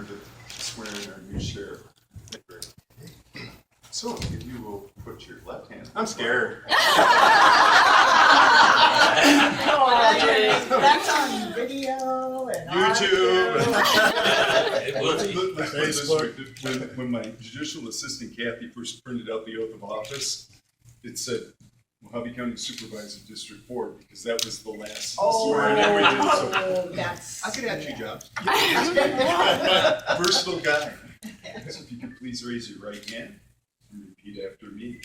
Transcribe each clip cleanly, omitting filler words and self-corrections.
to swear in our new sheriff. So if you will put your left hand. I'm scared. That's on video and YouTube. It will be. Facebook. When my judicial assistant Kathy first printed out the oath of office, it said Mohave County Supervisor District 4 because that was the last swearing in we did. So that's. I could have two jobs. Versatile guy. So if you could please raise your right hand and repeat after me.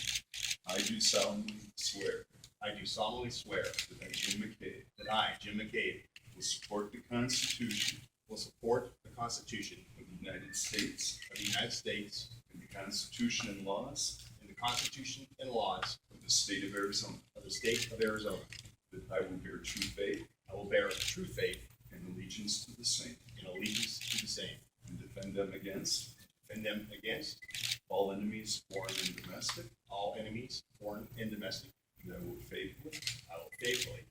I do solemnly swear. I do solemnly swear That I, Jim McCabe, that I, Jim McCabe, will support the Constitution will support the Constitution of the United States of the United States and the Constitution and laws and the Constitution and laws of the state of Arizona. of the state of Arizona. That I will bear true faith I will bear true faith and allegiance to the same and allegiance to the same, and defend them against defend them against all enemies, foreign and domestic. all enemies, foreign and domestic. And I will faithfully I will faithfully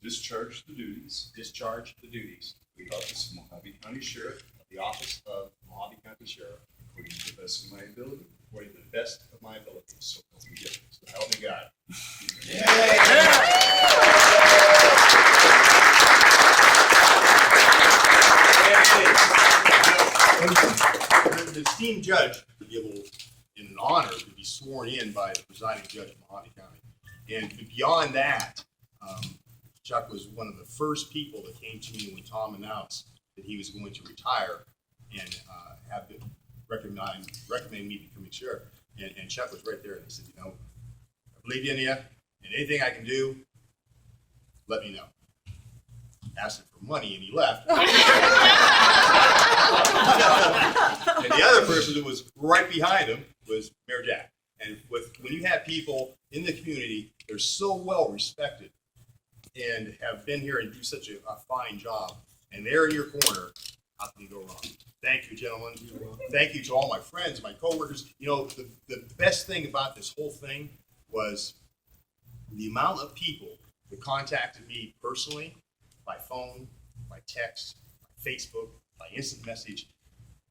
discharge the duties discharge the duties of the office of Mohave County Sheriff of the office of Mohave County Sheriff according to the best of my ability. according to the best of my abilities. So help me God. So help me God. The esteemed judge to be able, in an honor, to be sworn in by the presiding judge of Mohave County. And beyond that, Chuck was one of the first people that came to me when Tom announced that he was going to retire and recommend me becoming sheriff. And Chuck was right there and he said, I believe in you, and anything I can do, let me know. Asked him for money and he left. And the other person that was right behind him was Mayor Jack. And when you have people in the community, they're so well respected and have been here and do such a fine job, and they're in your corner, how can you go wrong? Thank you, gentlemen. Thank you to all my friends, my coworkers. The best thing about this whole thing was the amount of people that contacted me personally, by phone, by text, by Facebook, by instant message,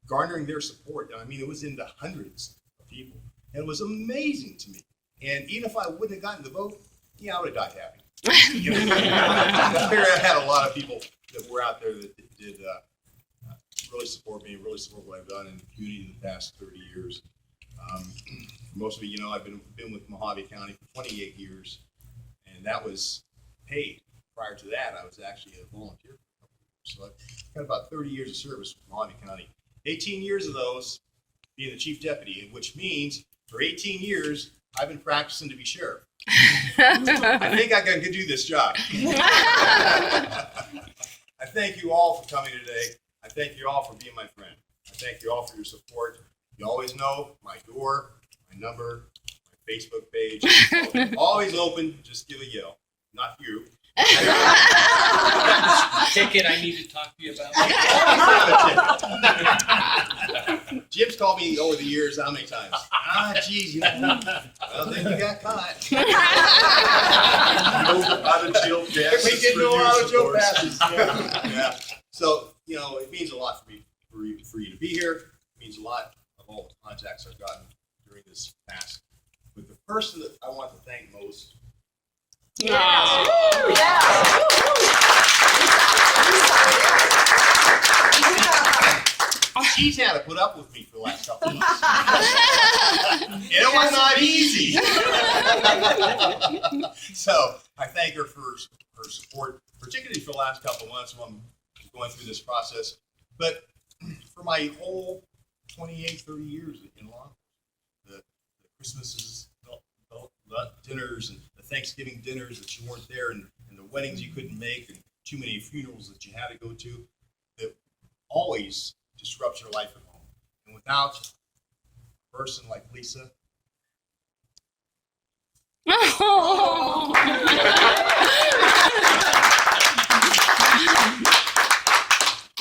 garnering their support. I mean, it was in the hundreds of people. And it was amazing to me. And even if I wouldn't have gotten the vote, yeah, I would have died happy. I had a lot of people that were out there that did really support me, really support what I've done in the community in the past 30 years. Most of you, I've been with Mohave County for 28 years, and that was paid. Prior to that, I was actually a volunteer. So I've got about 30 years of service with Mohave County. 18 years of those being the chief deputy, which means for 18 years, I've been practicing to be sheriff. I think I can do this job. I thank you all for coming today. I thank you all for being my friend. I thank you all for your support. You always know my door, my number, my Facebook page. Always open. Just give a yell. Not you. Ticket I need to talk to you about. Jim's called me over the years how many times? Geez, well, then you got caught. Out of jail passes. We get no out of jail passes. passes. Yeah. So, it means a lot for me, for you to be here. It means a lot of all the contacts I've gotten during this past. But the person that I want to thank most. She's had to put up with me for the last couple of months. And it was not easy. So I thank her for her support, particularly for the last couple of months when I'm going through this process. But for my whole 28, 30 years in law, the Christmases, the dinners, and the Thanksgiving dinners that you weren't there, and the weddings you couldn't make, and too many funerals that you had to go to, that always disrupts your life at home. And without a person like Lisa,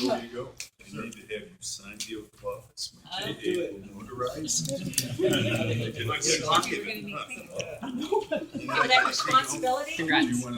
There you go. I need to have you sign the oath of office. My JA will notarize. For that responsibility. Do you want to